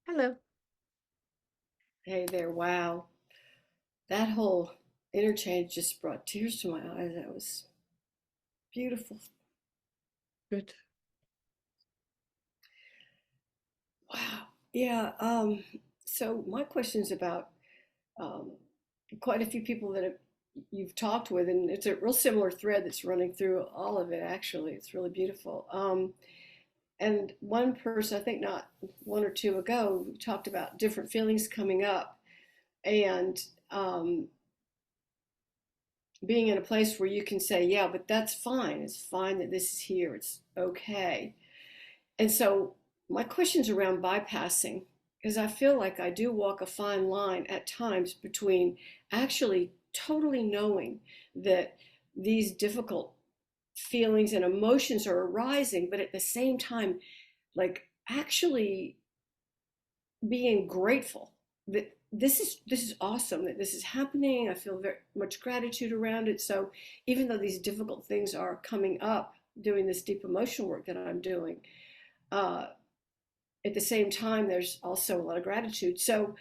Hello. Hey there, wow. That whole interchange just brought tears to my eyes. That was beautiful. Good. Wow. Yeah, so my question is about um, quite a few people that you've talked with, and it's a real similar thread that's running through all of it, actually. It's really beautiful. And one person, I think not one or two ago, talked about different feelings coming up and um, being in a place where you can say, yeah, but that's fine. It's fine that this is here. It's okay. And so my question's around bypassing, because I feel like I do walk a fine line at times between actually totally knowing that these difficult feelings and emotions are arising, but at the same time, like actually being grateful that this is awesome that this is happening. I feel very much gratitude around it. So even though these difficult things are coming up doing this deep emotional work that I'm doing, uh, at the same time, there's also a lot of gratitude. So,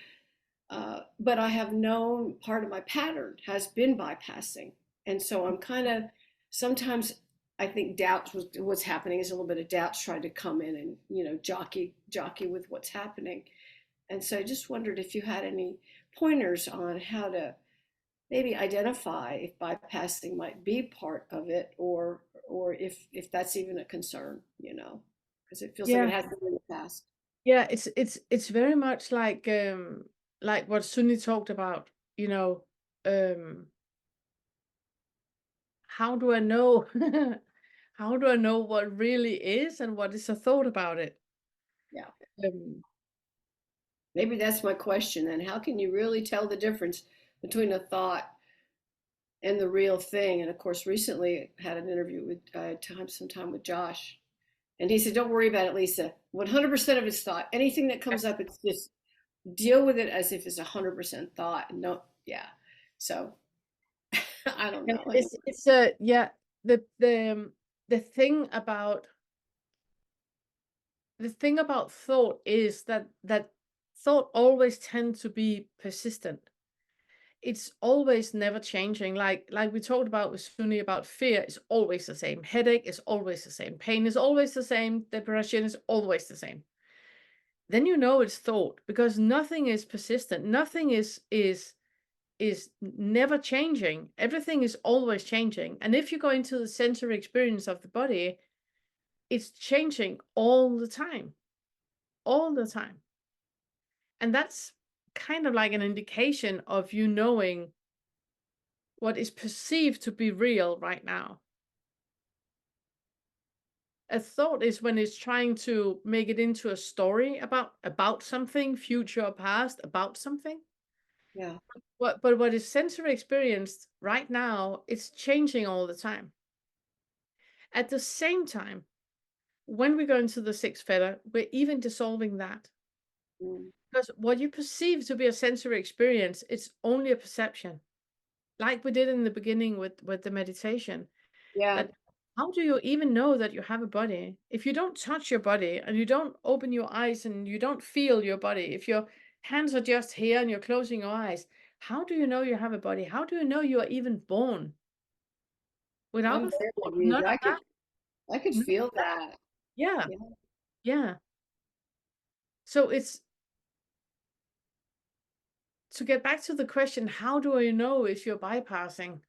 but I have known part of my pattern has been bypassing. And so I'm kind of sometimes I think doubts was what's happening is a little bit of doubts trying to come in and, jockey with what's happening. And so I just wondered if you had any pointers on how to maybe identify if bypassing might be part of it or if that's even a concern, because it feels like it Yeah. has been in the past. Yeah, it's very much like what Sunni talked about, you know, um how do I know how do I know what really is and what is a thought about it? Yeah. Um Maybe that's my question then. How can you really tell the difference between a thought and the real thing? And of course, recently I had an interview with some time with Josh, and he said, "Don't worry about it, Lisa. 100% of it's thought. Anything that comes up, it's just deal with it as if it's 100% thought." No, yeah. So I don't and know. Anyway. it's a yeah, the thing about thought is that thought always tend to be persistent. It's always never changing. Like we talked about with Sunni about fear, it's always the same. Headache is always the same. Pain is always the same. Depression is always the same. Then you know it's thought because nothing is persistent. Nothing is never changing. Everything is always changing. And if you go into the sensory experience of the body, it's changing all the time. All the time. And that's kind of like an indication of you knowing what is perceived to be real right now. A thought is when it's trying to make it into a story about something, future or past, about something. Yeah. But what is sensory experienced right now, it's changing all the time. At the same time, when we go into the sixth feather, we're even dissolving that. Mm. Because what you perceive to be a sensory experience, it's only a perception. Like we did in the beginning with the meditation. Yeah. That how do you even know that you have a body? If you don't touch your body and you don't open your eyes and you don't feel your body, if your hands are just here and you're closing your eyes, how do you know you have a body? How do you know you are even born without I'm a very thought? with None you. of that. I could None feel of that. that. Yeah, Yeah. yeah. So it's to get back to the question, how do I know if you're bypassing?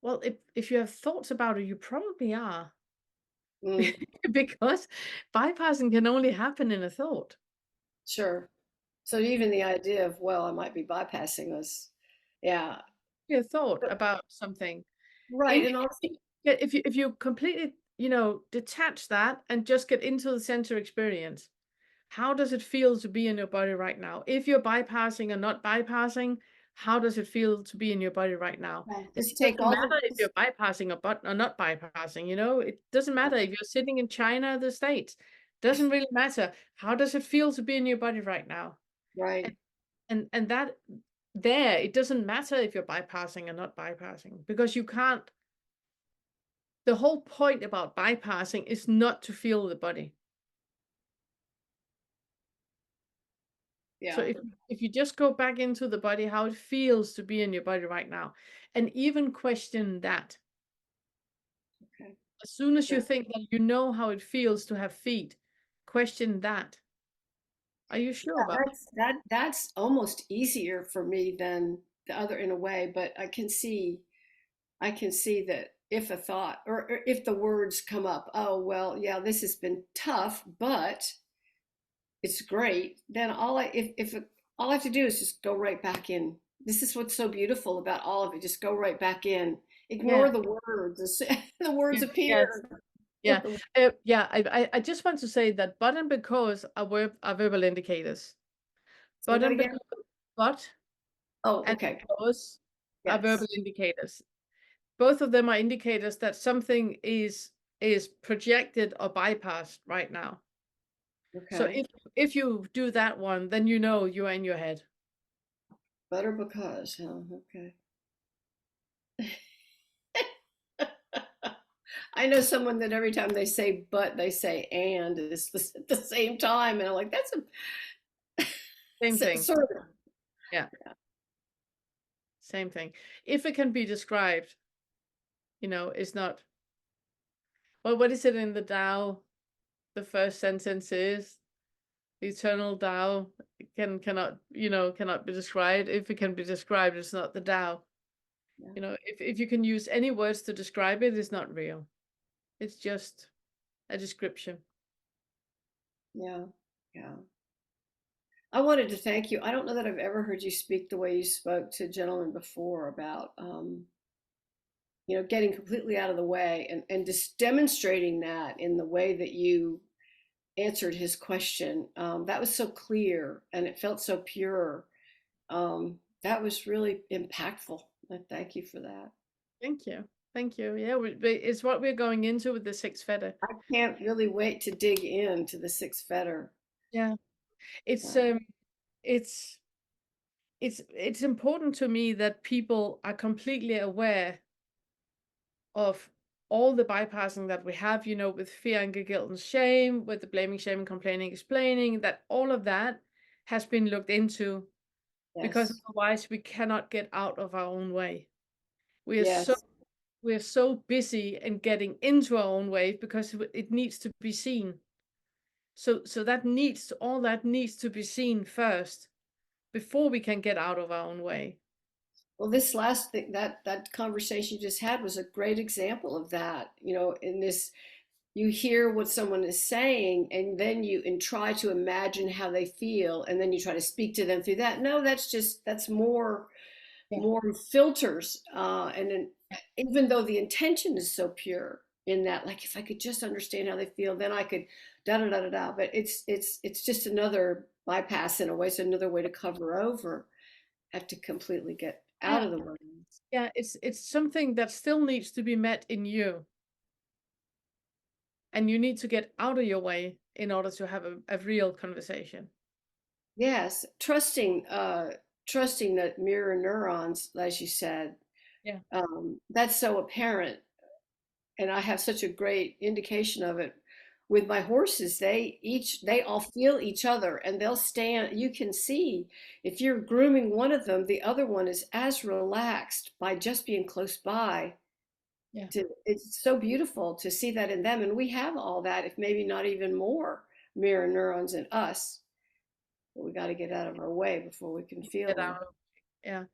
Well, if you have thoughts about it, you probably are. Mm. Because bypassing can only happen in a thought. Sure. So even the idea of, well, I might be bypassing this. Yeah. Your thought about something. Right. If And also, yeah, if you completely, detach that and just get into the center experience, how does it feel to be in your body right now? If you're bypassing or not bypassing, how does it feel to be in your body right now? yeah, And just it take doesn't all matter if the, you're bypassing or not bypassing, it doesn't matter if you're sitting in China or the States. Doesn't really matter. How does it feel to be in your body right now? right. And and that there, it doesn't matter if you're bypassing or not bypassing because you can't. The whole point about bypassing is not to feel the body. So Yeah. if you just go back into the body, how it feels to be in your body right now, and even question that. Okay. As soon as you Good. think that you know how it feels to have feet, question that. Are you sure Yeah, about that's almost easier for me than the other in a way, but I can see that if a thought or if the words come up, oh well, yeah, this has been tough, but it's great, then all I have to do is just go right back in. This is what's so beautiful about all of it. Just go right back in. Yeah, Ignore the words. The words yeah, yes, appear. yeah, yeah. I just want to say that but and because are verbal indicators. Say But that and again. because, but Oh, and okay. because are verbal Yes. indicators. Both of them are indicators that something is projected or bypassed right now. So Okay. if you do that one, then you know you are in your head. Better because, huh? Okay. I know someone that every time they say but, they say and is at the same time. And I'm like, that's Same thing. sort of, Yeah, same thing. If it can be described, it's not. Well, what is it in the Tao? The first sentence is the eternal Tao cannot be described. If it can be described, it's not the Tao. yeah, If you can use any words to describe it, it's not real. It's just a description. yeah, yeah. I wanted to thank you. I don't know that I've ever heard you speak the way you spoke to gentlemen before about, getting completely out of the way and just demonstrating that in the way that you answered his question. That was so clear and it felt so pure. That was really impactful. I thank you for that. Thank you. Thank you. Yeah, it's what we're going into with the sixth feather. I can't really wait to dig into the sixth fetter. Yeah. It's Uh, um it's it's important to me that people are completely aware of all the bypassing that we have, with fear, anger, guilt, and shame, with the blaming, shaming, complaining, explaining, that all of that has been looked into because yes, otherwise we cannot get out of our own way. We are so yes. we're so busy in getting into our own way because it needs to be seen. So all that needs to be seen first before we can get out of our own way. Well, this last thing that conversation you just had was a great example of that. In this, you hear what someone is saying, and then you try to imagine how they feel, and then you try to speak to them through that. No, that's Yeah. more filters, and then even though the intention is so pure in that, like if I could just understand how they feel, then I could da da da da da. But it's just another bypass in a way. It's another way to cover over. Have to completely get out Yeah. of the way. Yeah, it's something that still needs to be met in you, and you need to get out of your way in order to have a real conversation. Yes, trusting that mirror neurons, as you said, Yeah. that's so apparent, and I have such a great indication of it with my horses. They all feel each other, and they'll stand. You can see if you're grooming one of them, the other one is as relaxed by just being close by. Yeah. It's so beautiful to see that in them, and we have all that, if maybe not even more mirror neurons in us. But we got to get out of our way before we can feel Get them. out of Yeah.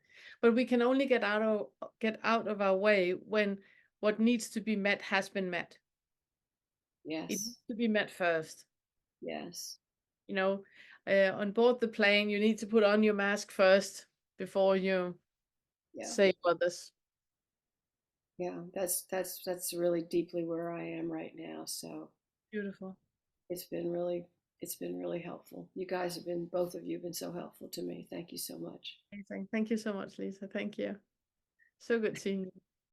But we can only get out of our way when what needs to be met has been met. It needs Yes, to be met first. yes, You know, on board the plane, you need to put on your mask first before you yeah, save others. yeah. That's really deeply where I am right now. So Beautiful. it's been really it's been really helpful. You guys have been both of you have been so helpful to me. Thank you so much. Amazing. Thank you so much, Lisa. Thank you. So good seeing you.